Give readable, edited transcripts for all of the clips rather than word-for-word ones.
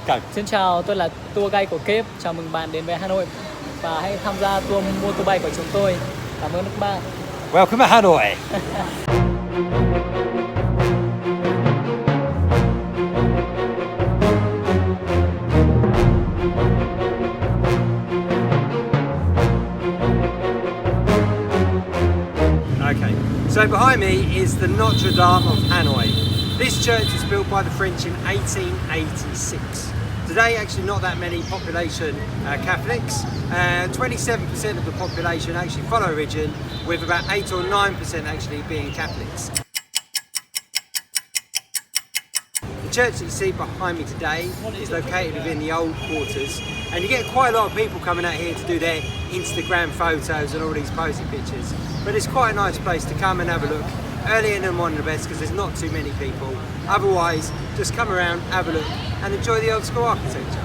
go. Xin chào, tôi là tour guide của Kếp. Chào mừng bạn đến với Hanoi và hãy tham gia tour motorbike của chúng tôi. Cảm ơn các bạn. Welcome to Hanoi. Okay, so behind me is the Notre Dame of Hanoi. This church was built by the French in 1886. Today, actually not that many population Catholics. 27% of the population actually follow religion, with about 8 or 9% actually being Catholics. The church that you see behind me today is located within the old quarters, and you get quite a lot of people coming out here to do their Instagram photos and all these posing pictures. But it's quite a nice place to come and have a look. Early in the morning the best, because there's not too many people. Otherwise, just come around, have a look and enjoy the old school architecture.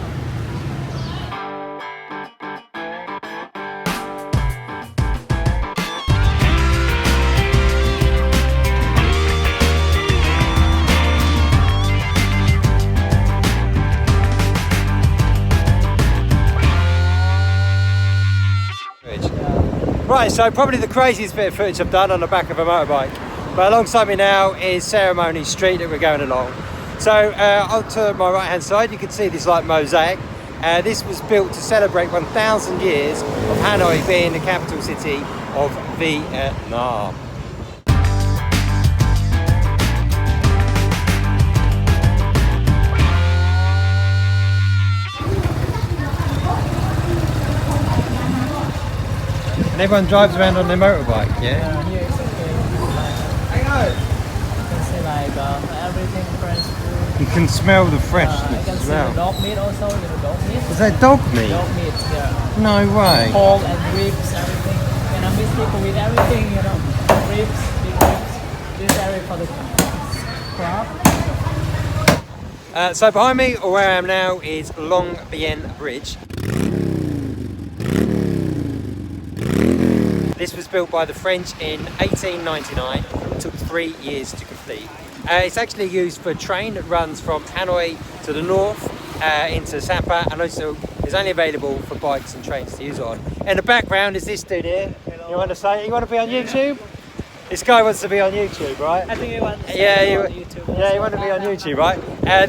Right, so probably the craziest bit of footage I've done on the back of a motorbike. But alongside me now is Ceremony Street that we're going along. So onto my right hand side you can see this like mosaic. This was built to celebrate 1,000 years of Hanoi being the capital city of Vietnam. And everyone drives around on their motorbike, yeah? Here it's okay. You can see like everything French food. You can smell the You freshness can as see well. the dog meat also, dog meat. Is that dog meat? Dog meat, yeah. No way. Pork and ribs, everything. Vietnamese people with everything, you know. Ribs, big ribs. This area for the crab. So behind me, or where I am now, is Long Bien Bridge. This was built by the French in 1899. It took 3 years to complete. It's actually used for a train that runs from Hanoi to the north into Sapa, and also is only available for bikes and trains to use on. In the background is this dude here. Hello. You want to say? You want to be on YouTube? This guy wants to be on YouTube, right? I think he wants to on YouTube. Yeah, you want to be on YouTube, right?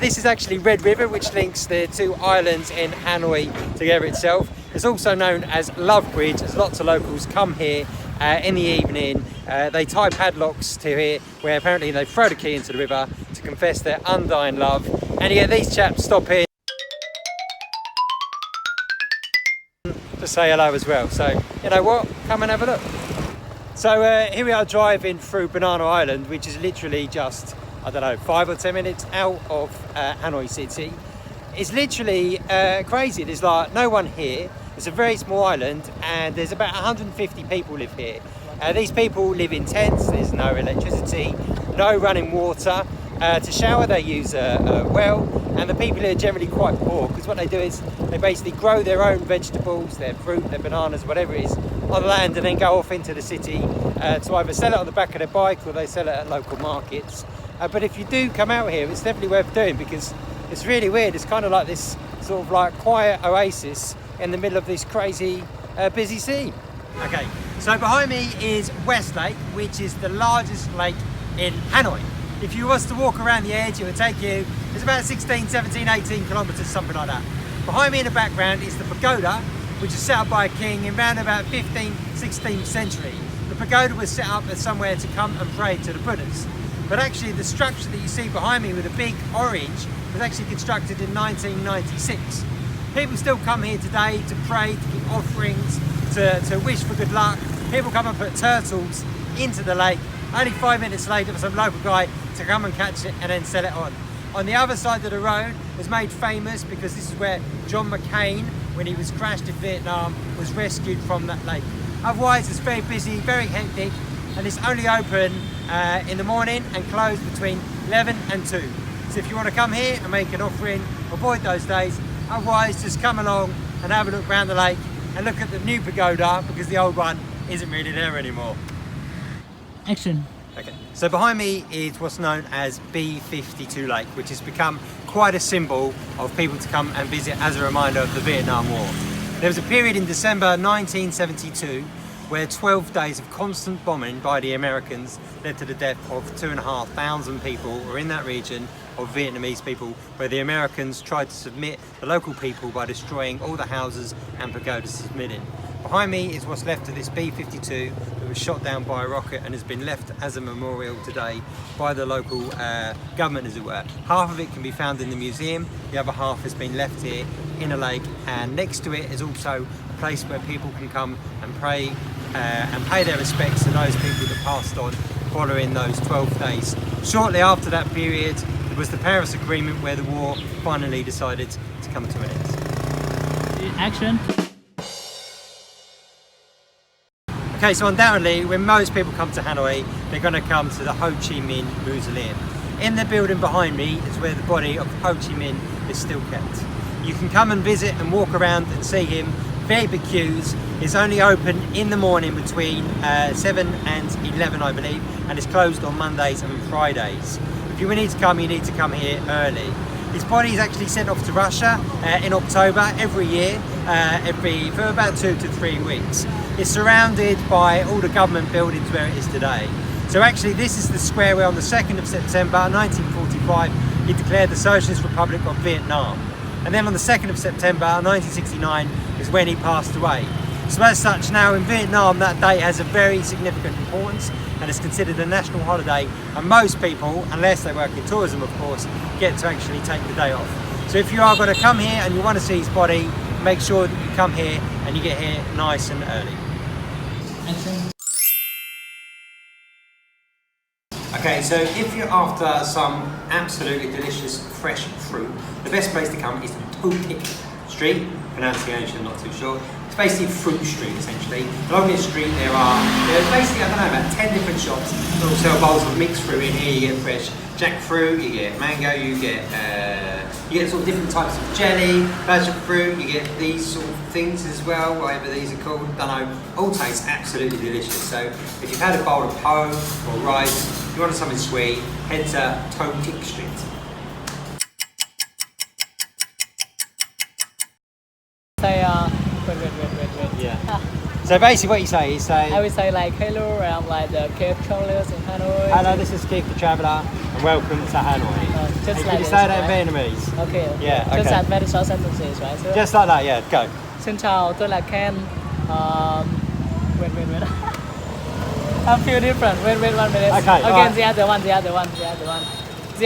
This is actually Red River, which links the two islands in Hanoi together itself. It's also known as Love Bridge, as lots of locals come here in the evening. They tie padlocks to here, where apparently they throw the key into the river to confess their undying love. And you get these chaps stop here to say hello as well. So, you know what? Come and have a look. So here we are driving through Banana Island, which is literally just, I don't know, 5 or 10 minutes out of Hanoi City. It's literally crazy. There's like no one here. It's a very small island and there's about 150 people live here. These people live in tents, there's no electricity, no running water. To shower they use a well, and the people here are generally quite poor because what they do is they basically grow their own vegetables, their fruit, their bananas, whatever it is, on the land and then go off into the city to either sell it on the back of their bike or they sell it at local markets. But if you do come out here, it's definitely worth doing because it's really weird. It's kind of like this sort of like quiet oasis in the middle of this crazy busy sea. Okay, so behind me is West Lake, which is the largest lake in Hanoi. If you was to walk around the edge, it would take you, it's about 16, 17, 18 kilometers, something like that. Behind me in the background is the pagoda, which is set up by a king in around about 15th, 16th century. The pagoda was set up as somewhere to come and pray to the Buddhas. But actually the structure that you see behind me with the big orange was actually constructed in 1996. People still come here today to pray, to give offerings, to wish for good luck. People come and put turtles into the lake. Only 5 minutes later for some local guy to come and catch it and then sell it on. On the other side of the road was made famous because this is where John McCain, when he was crashed in Vietnam, was rescued from that lake. Otherwise it's very busy, very hectic, and it's only open in the morning and closed between 11 and 2. So if you want to come here and make an offering, avoid those days. Otherwise just come along and have a look around the lake and look at the new pagoda because the old one isn't really there anymore. Action. Okay, so behind me is what's known as B-52 Lake, which has become quite a symbol of people to come and visit as a reminder of the Vietnam War. There was a period in December 1972 where 12 days of constant bombing by the Americans led to the death of 2,500 people, or in that region, of Vietnamese people, where the Americans tried to submit the local people by destroying all the houses and pagodas submitting. Behind me is what's left of this B-52 that was shot down by a rocket and has been left as a memorial today by the local government, as it were. Half of it can be found in the museum, the other half has been left here in a lake, and next to it is also a place where people can come and pray and pay their respects to those people that passed on following those 12 days. Shortly after that period, it was the Paris Agreement where the war finally decided to come to an end. Action. Okay, so undoubtedly, when most people come to Hanoi, they're going to come to the Ho Chi Minh Mausoleum. In the building behind me is where the body of Ho Chi Minh is still kept. You can come and visit and walk around and see him. VIP queues is only open in the morning between 7 and 11, I believe, and it's closed on Mondays and Fridays. If you need to come, you need to come here early. His body is actually sent off to Russia in October every year, for about 2 to 3 weeks. It's surrounded by all the government buildings where it is today. So actually this is the square where on the 2nd of September 1945 he declared the Socialist Republic of Vietnam. And then on the 2nd of September 1969 is when he passed away. So as such, now in Vietnam that date has a very significant importance and is considered a national holiday, and most people, unless they work in tourism of course, get to actually take the day off. So if you are going to come here and you want to see his body, make sure that you come here and you get here nice and early. Action. Okay, so if you're after some absolutely delicious fresh fruit, the best place to come is to Toe Thic Street, pronunciation not too sure. It's basically fruit street essentially. Along this street there's basically, I don't know, about 10 different shops that will sell bowls of mixed fruit. In here you get fresh jackfruit, you get mango, you get sort of different types of jelly, passion fruit, you get these sort of things as well, whatever these are called, don't know, all taste absolutely delicious. So if you've had a bowl of po or rice, if you want something sweet, head to Toe Thic Street. Say, wait. Yeah. So basically what you say is I would say like, hello, I'm like the cave travelers in Hanoi. hello, this is Keith the Traveller, and welcome to Hanoi. Just Can like you this, say that right? in Vietnamese? Okay. Yeah, Just okay. like very short sentences, right? So, Just like that, yeah, go. Xin chào, tôi là Ken. Wait. I feel different. Wait 1 minute. Okay, Again, alright. the other one. The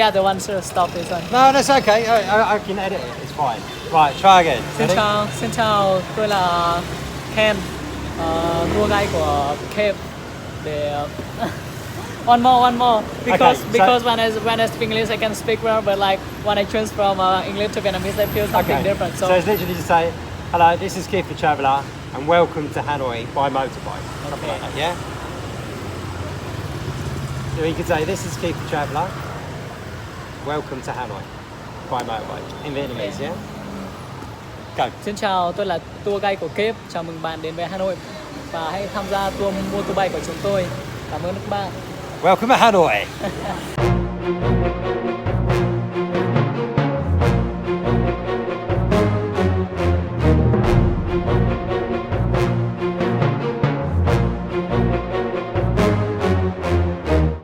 other one should stop this one. No, that's okay, I can edit it, it's fine. Right, try again. Ready? Xin chào, tôi là Ken, tour guide của cave. Để one more because Okay, because when I speak English I can speak well, but like when I change from English to Vietnamese I feel something different. So it's literally to say, hello, this is Keith the Traveller, and welcome to Hanoi by motorbike. Something like that, yeah? So you could say, this is Keith the Traveller, welcome to Hanoi by motorbike. In Vietnamese, yeah? Go. Xin chào, tôi là tour guide của Cape. Chào mừng bạn đến với Hanoi và hãy tham gia tour motorbike của chúng tôi. Cảm ơn các bạn. Welcome to Hanoi.